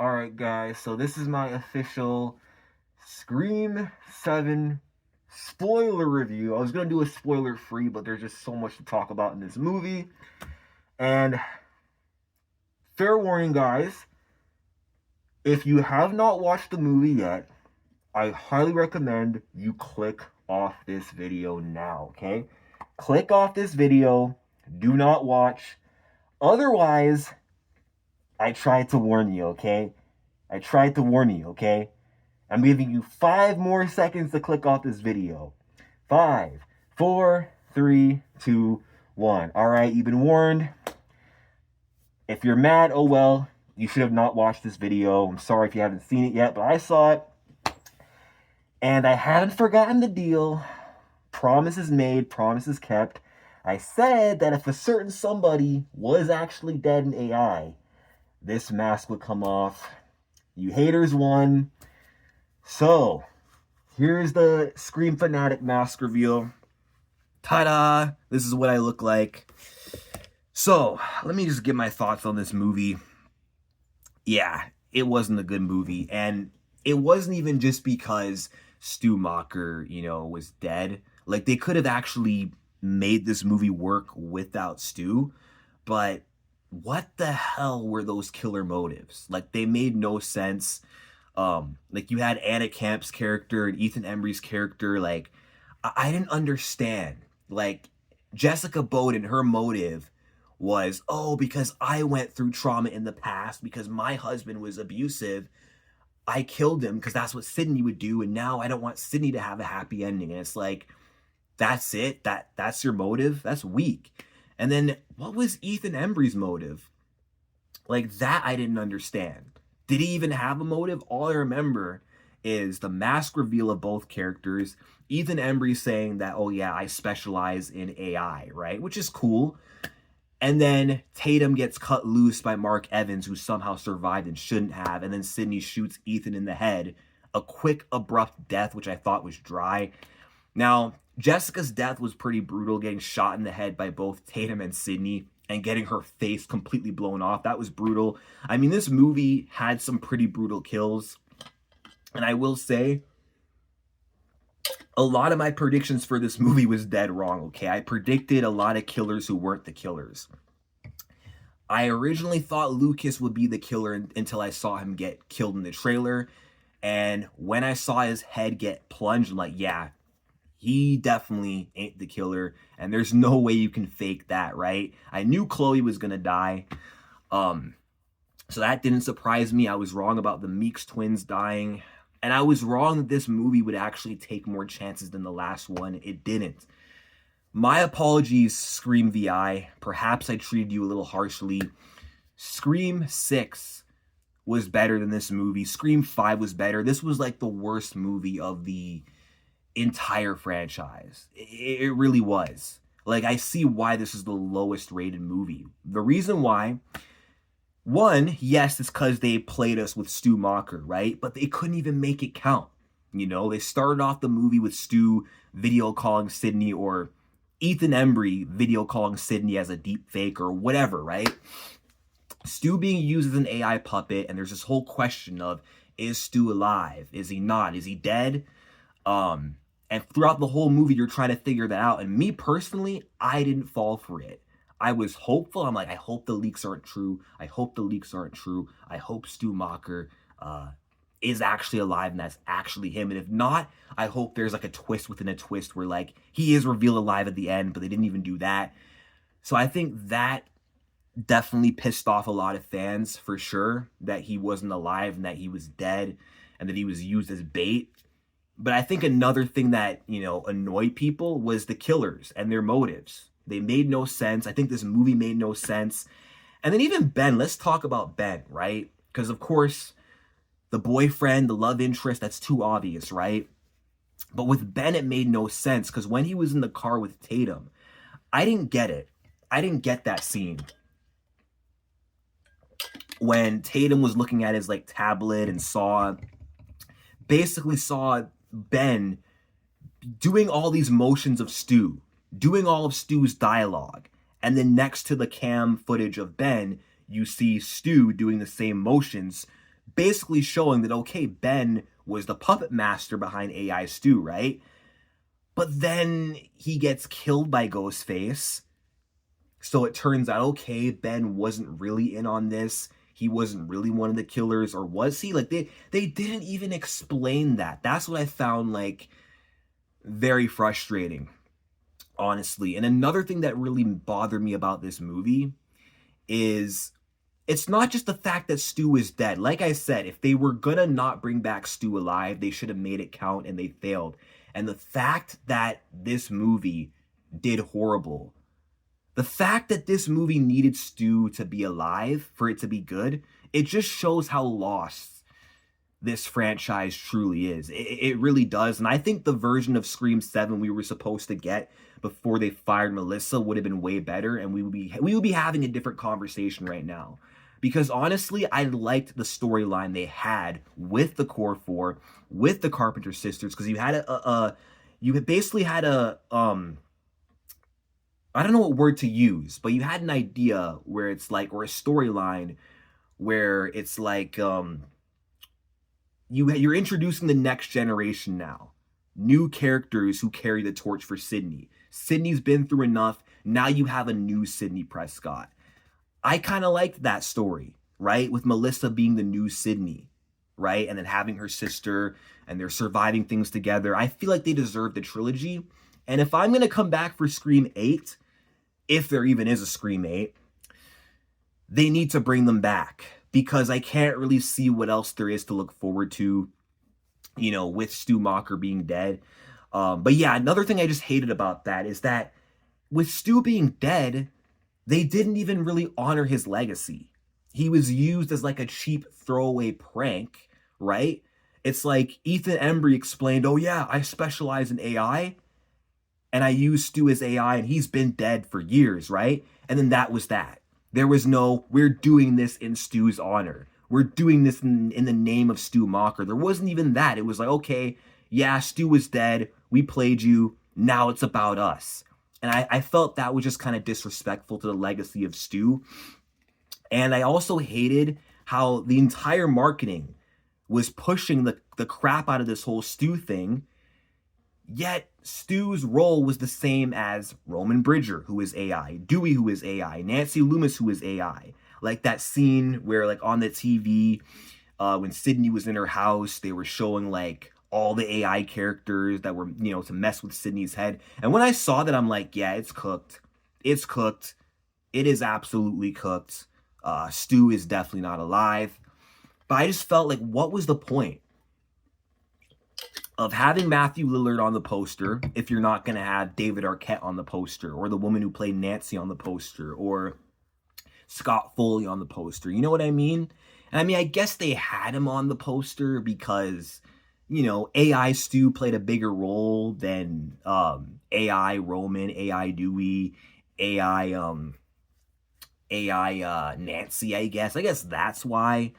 Alright, guys, so this is my official Scream 7 spoiler review. I was gonna do a spoiler free, but there's just so much to talk about in this movie. And fair warning, guys, if you have not watched the movie yet, I highly recommend you click off this video now, okay? Click off this video, do not watch. Otherwise, I tried to warn you, okay? I tried to warn you, okay? I'm giving you 5 more seconds to click off this video. 5, 4, 3, 2, 1. All right, you've been warned. If you're mad, oh well. You should have not watched this video. I'm sorry if you haven't seen it yet, but I saw it. And I haven't forgotten the deal. Promises made, promises kept. I said that if a certain somebody was actually dead in AI, this mask would come off. You haters won. So, here's the Scream Fanatic mask reveal. Ta-da! This is what I look like. So, let me just give my thoughts on this movie. Yeah, it wasn't a good movie. And it wasn't even just because Stu Macher, was dead. Like, they could have actually made this movie work without Stu. But what the hell were those killer motives? Like, they made no sense. Like, you had Anna Camp's character and Ethan Embry's character. Like, I didn't understand. Like, Jessica Bowden, her motive was, oh, because I went through trauma in the past, because my husband was abusive, I killed him because that's what Sydney would do, and now I don't want Sydney to have a happy ending. And it's like, that's it? That's your motive? That's weak. And then, what was Ethan Embry's motive? Like, that I didn't understand. Did he even have a motive? All I remember is the mask reveal of both characters. Ethan Embry saying that, oh yeah, I specialize in AI, right? Which is cool. And then Tatum gets cut loose by Mark Evans, who somehow survived and shouldn't have. And then Sydney shoots Ethan in the head. A quick, abrupt death, which I thought was dry. Now, Jessica's death was pretty brutal, getting shot in the head by both Tatum and Sydney and getting her face completely blown off. That was brutal. I mean, this movie had some pretty brutal kills. And I will say, a lot of my predictions for this movie was dead wrong, okay? I predicted a lot of killers who weren't the killers. I originally thought Lucas would be the killer until I saw him get killed in the trailer. And when I saw his head get plunged, I'm like, yeah, he definitely ain't the killer, and there's no way you can fake that, right? I knew Chloe was gonna die, so that didn't surprise me. I was wrong about the Meeks twins dying, and I was wrong that this movie would actually take more chances than the last one. It didn't. My apologies, Scream VI. Perhaps I treated you a little harshly. Scream 6 was better than this movie. Scream 5 was better. This was like the worst movie of the entire franchise. It really was. Like, I see why this is the lowest rated movie. The reason why, one, yes, it's because they played us with Stu Macher, right? But they couldn't even make it count. They started off the movie with Stu video calling Sydney, or Ethan Embry video calling Sydney as a deep fake or whatever, right? Stu being used as an AI puppet, and there's this whole question of, is Stu alive? Is he not? Is he dead? And throughout the whole movie, you're trying to figure that out. And me personally, I didn't fall for it. I was hopeful. I'm like, I hope the leaks aren't true. I hope the leaks aren't true. I hope Stu Macher is actually alive and that's actually him. And if not, I hope there's like a twist within a twist where like he is revealed alive at the end, but they didn't even do that. So I think that definitely pissed off a lot of fans for sure, that he wasn't alive and that he was dead and that he was used as bait. But I think another thing that, annoyed people was the killers and their motives. They made no sense. I think this movie made no sense. And then even Ben, let's talk about Ben, right? Because, of course, the boyfriend, the love interest, that's too obvious, right? But with Ben, it made no sense because when he was in the car with Tatum, I didn't get it. I didn't get that scene. When Tatum was looking at his, tablet and basically saw Ben doing all these motions of Stu, doing all of Stu's dialogue. And then next to the cam footage of Ben, you see Stu doing the same motions, basically showing that, okay, Ben was the puppet master behind AI Stu, right? But then he gets killed by Ghostface. So it turns out, okay, Ben wasn't really in on this. He wasn't really one of the killers, or was he? Like they didn't even explain that. That's what I found like very frustrating, honestly. And another thing that really bothered me about this movie is it's not just the fact that Stu is dead. Like I said, if they were gonna not bring back Stu alive, they should have made it count, and they failed. And the fact that this movie did horrible, the fact that this movie needed Stu to be alive for it to be good, it just shows how lost this franchise truly is. It really does. And I think the version of Scream 7 we were supposed to get before they fired Melissa would have been way better, and we would be having a different conversation right now. Because honestly, I liked the storyline they had with the Core Four, with the Carpenter sisters, because you basically had a I don't know what word to use, but you had an idea where it's like, or a storyline where it's like you're introducing the next generation now. New characters who carry the torch for Sydney. Sydney's been through enough. Now you have a new Sydney Prescott. I kind of liked that story, right? With Melissa being the new Sydney, right? And then having her sister, and they're surviving things together. I feel like they deserve the trilogy. And if I'm going to come back for Scream 8, if there even is a Scream 8, they need to bring them back, because I can't really see what else there is to look forward to, with Stu Macher being dead. But yeah, another thing I just hated about that is that with Stu being dead, they didn't even really honor his legacy. He was used as like a cheap throwaway prank, right? It's like Ethan Embry explained, oh yeah, I specialize in AI, and I use Stu as AI, and he's been dead for years, right? And then that was that. There was no, we're doing this in Stu's honor. We're doing this in the name of Stu Macher. There wasn't even that. It was like, okay, yeah, Stu was dead. We played you. Now it's about us. And I felt that was just kind of disrespectful to the legacy of Stu. And I also hated how the entire marketing was pushing the crap out of this whole Stu thing. Yet Stu's role was the same as Roman Bridger, who is AI, Dewey, who is AI, Nancy Loomis, who is AI. Like that scene where, like, on the TV, when Sydney was in her house, they were showing like all the AI characters that were, to mess with Sydney's head. And when I saw that, I'm like, yeah, it's cooked. It's cooked. It is absolutely cooked. Stu is definitely not alive. But I just felt like, what was the point of having Matthew Lillard on the poster if you're not going to have David Arquette on the poster, or the woman who played Nancy on the poster, or Scott Foley on the poster? You know what I mean? And I mean, I guess they had him on the poster because, AI Stu played a bigger role than AI Roman, AI Dewey, AI Nancy, I guess. I guess that's why.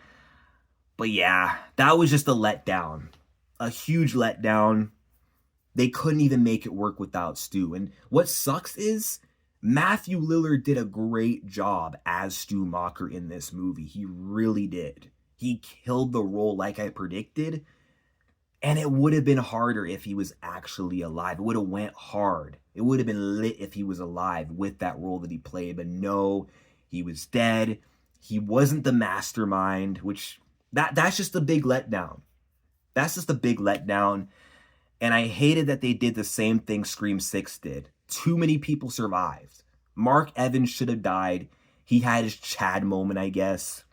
But yeah, that was just a letdown. A huge letdown. They couldn't even make it work without Stu. And what sucks is Matthew Lillard did a great job as Stu Macher in this movie. He really did. He killed the role like I predicted. And it would have been harder if he was actually alive. It would have went hard. It would have been lit if he was alive with that role that he played. But no, he was dead. He wasn't the mastermind, which that's just a big letdown. That's just a big letdown. And I hated that they did the same thing Scream 6 did. Too many people survived. Mark Evans should have died. He had his Chad moment, I guess.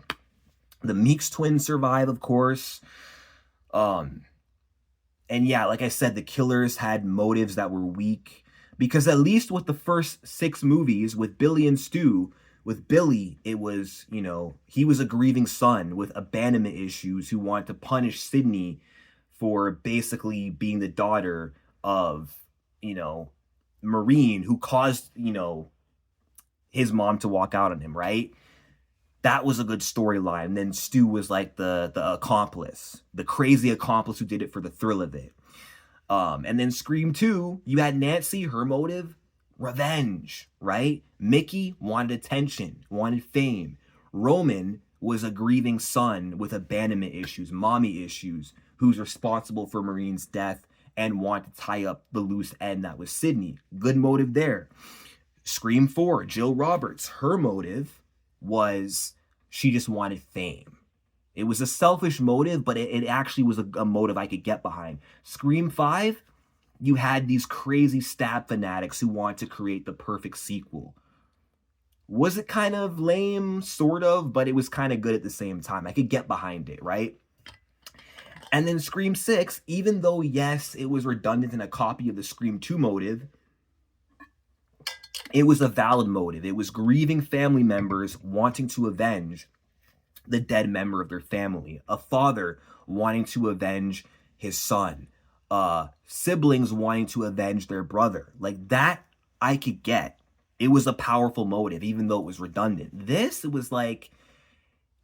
The Meeks twins survive, of course. And yeah, like I said, the killers had motives that were weak. Because at least with the first 6 movies, with Billy and Stu, with Billy, it was, he was a grieving son with abandonment issues who wanted to punish Sydney for basically being the daughter of, Marine, who caused, his mom to walk out on him, right? That was a good storyline. And then Stu was like the accomplice, the crazy accomplice who did it for the thrill of it. And then Scream 2, you had Nancy, her motive, revenge, right? Mickey wanted attention, wanted fame. Roman was a grieving son with abandonment issues, mommy issues, who's responsible for Marine's death and wanted to tie up the loose end that was Sydney. Good motive there. Scream 4, Jill Roberts, her motive was she just wanted fame. It was a selfish motive, but it actually was a motive I could get behind. Scream 5, you had these crazy stab fanatics who want to create the perfect sequel. Was it kind of lame? Sort of, but it was kind of good at the same time. I could get behind it, right? And then Scream 6, even though, yes, it was redundant in a copy of the Scream 2 motive, it was a valid motive. It was grieving family members wanting to avenge the dead member of their family. A father wanting to avenge his son. Siblings wanting to avenge their brother. Like, that I could get. It was a powerful motive, even though it was redundant. This, it was like,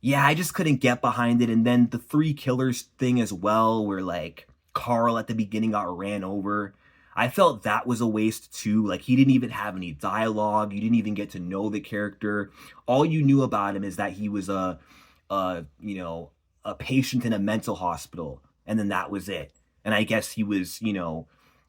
yeah, I just couldn't get behind it. And then the three killers thing as well, where like Carl at the beginning got ran over. I felt that was a waste too. Like, he didn't even have any dialogue. You didn't even get to know the character. All you knew about him is that he was a patient in a mental hospital, and then that was it. And I guess he was,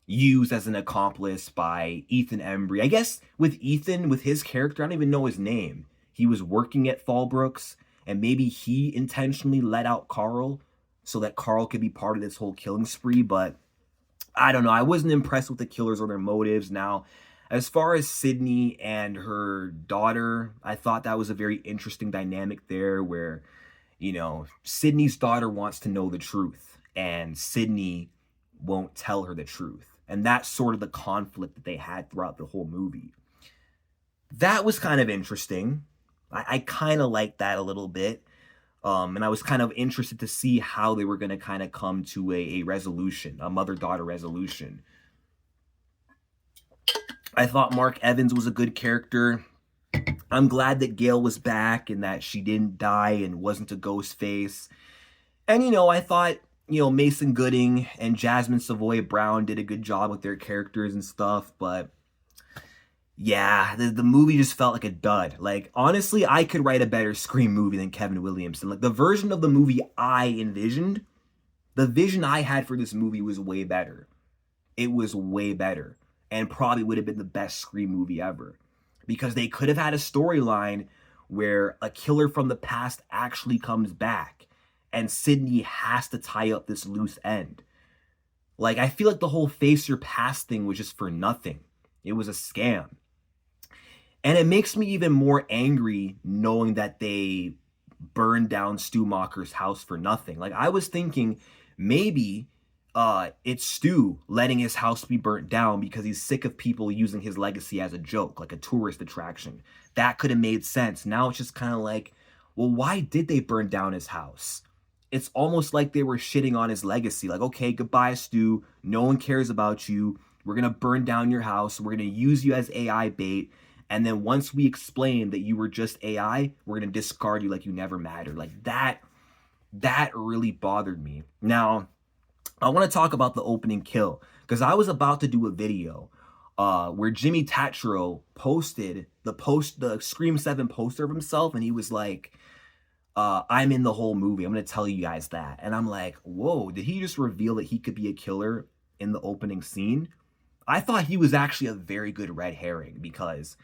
used as an accomplice by Ethan Embry. I guess with Ethan, with his character, I don't even know his name. He was working at Fallbrooks, and maybe he intentionally let out Carl so that Carl could be part of this whole killing spree, but I don't know. I wasn't impressed with the killers or their motives. Now, as far as Sydney and her daughter, I thought that was a very interesting dynamic there where, Sydney's daughter wants to know the truth and Sydney won't tell her the truth. And that's sort of the conflict that they had throughout the whole movie. That was kind of interesting. I kind of liked that a little bit. And I was kind of interested to see how they were going to kind of come to a resolution, a mother-daughter resolution. I thought Mark Evans was a good character. I'm glad that Gail was back and that she didn't die and wasn't a ghost face. And, I thought, Mason Gooding and Jasmine Savoy Brown did a good job with their characters and stuff, but yeah, the movie just felt like a dud. Like, honestly, I could write a better Scream movie than Kevin Williamson. Like, the version of the movie I envisioned, the vision I had for this movie was way better. It was way better. And probably would have been the best Scream movie ever. Because they could have had a storyline where a killer from the past actually comes back. And Sydney has to tie up this loose end. Like, I feel like the whole face your past thing was just for nothing. It was a scam. And it makes me even more angry knowing that they burned down Stu Macher's house for nothing. Like, I was thinking maybe it's Stu letting his house be burnt down because he's sick of people using his legacy as a joke, like a tourist attraction. That could have made sense. Now it's just kind of like, well, why did they burn down his house? It's almost like they were shitting on his legacy. Like, okay, goodbye, Stu. No one cares about you. We're going to burn down your house. We're going to use you as AI bait. And then once we explain that you were just AI, we're going to discard you like you never mattered. Like, that really bothered me. Now, I want to talk about the opening kill, because I was about to do a video where Jimmy Tatro posted the Scream 7 poster of himself, and he was like, I'm in the whole movie. I'm going to tell you guys that. And I'm like, whoa, did he just reveal that he could be a killer in the opening scene? I thought he was actually a very good red herring, because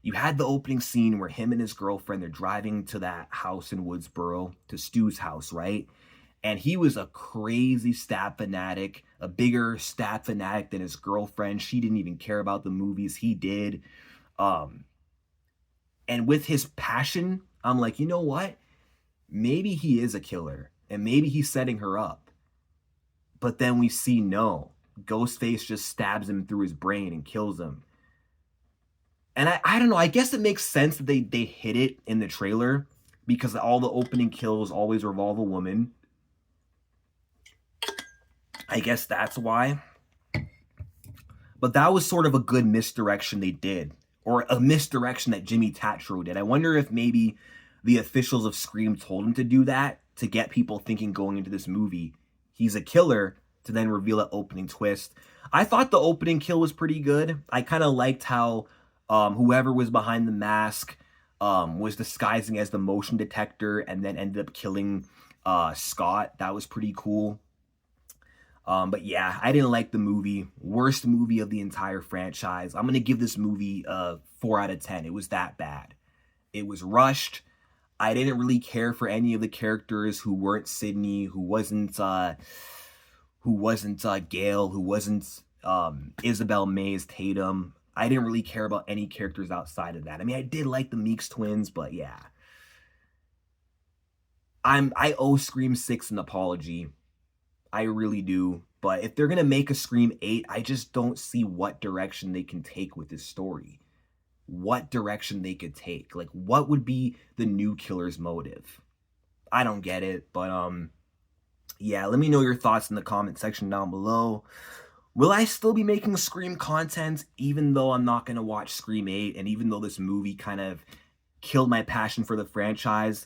you had the opening scene where him and his girlfriend, they're driving to that house in Woodsboro, to Stu's house, right? And he was a crazy stab fanatic, a bigger stab fanatic than his girlfriend. She didn't even care about the movies. He did. And with his passion, I'm like, you know what? Maybe he is a killer, and maybe he's setting her up. But then we see no. Ghostface just stabs him through his brain and kills him. And I don't know, I guess it makes sense that they hid it in the trailer, because all the opening kills always revolve a woman. I guess that's why. But that was sort of a good misdirection they did, or a misdirection that Jimmy Tatro did. I wonder if maybe the officials of Scream told him to do that to get people thinking going into this movie he's a killer, to then reveal an opening twist. I thought the opening kill was pretty good. I kind of liked how whoever was behind the mask was disguising as the motion detector and then ended up killing Scott. That was pretty cool. But yeah, I didn't like the movie. Worst movie of the entire franchise. I'm gonna give this movie a 4 out of 10. It was that bad. It was rushed. I didn't really care for any of the characters who weren't Sydney, who wasn't Gail, who wasn't Isabel Mays Tatum. I didn't really care about any characters outside of that. I mean, I did like the Meeks twins, but yeah. I owe Scream 6 an apology. I really do. But if they're gonna make a Scream 8, I just don't see what direction they can take with this story. What direction they could take. Like, what would be the new killer's motive? I don't get it, but yeah, let me know your thoughts in the comment section down below. Will I still be making Scream content even though I'm not going to watch Scream 8, and even though this movie kind of killed my passion for the franchise?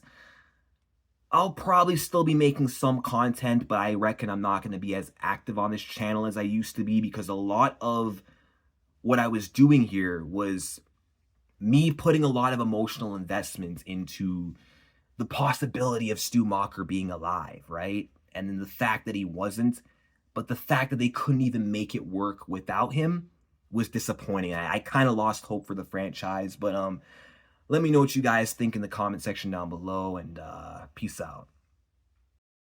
I'll probably still be making some content, but I reckon I'm not going to be as active on this channel as I used to be, because a lot of what I was doing here was me putting a lot of emotional investment into the possibility of Stu Macher being alive, right? And then the fact that he wasn't, but the fact that they couldn't even make it work without him was disappointing. I kind of lost hope for the franchise, but let me know what you guys think in the comment section down below, and peace out.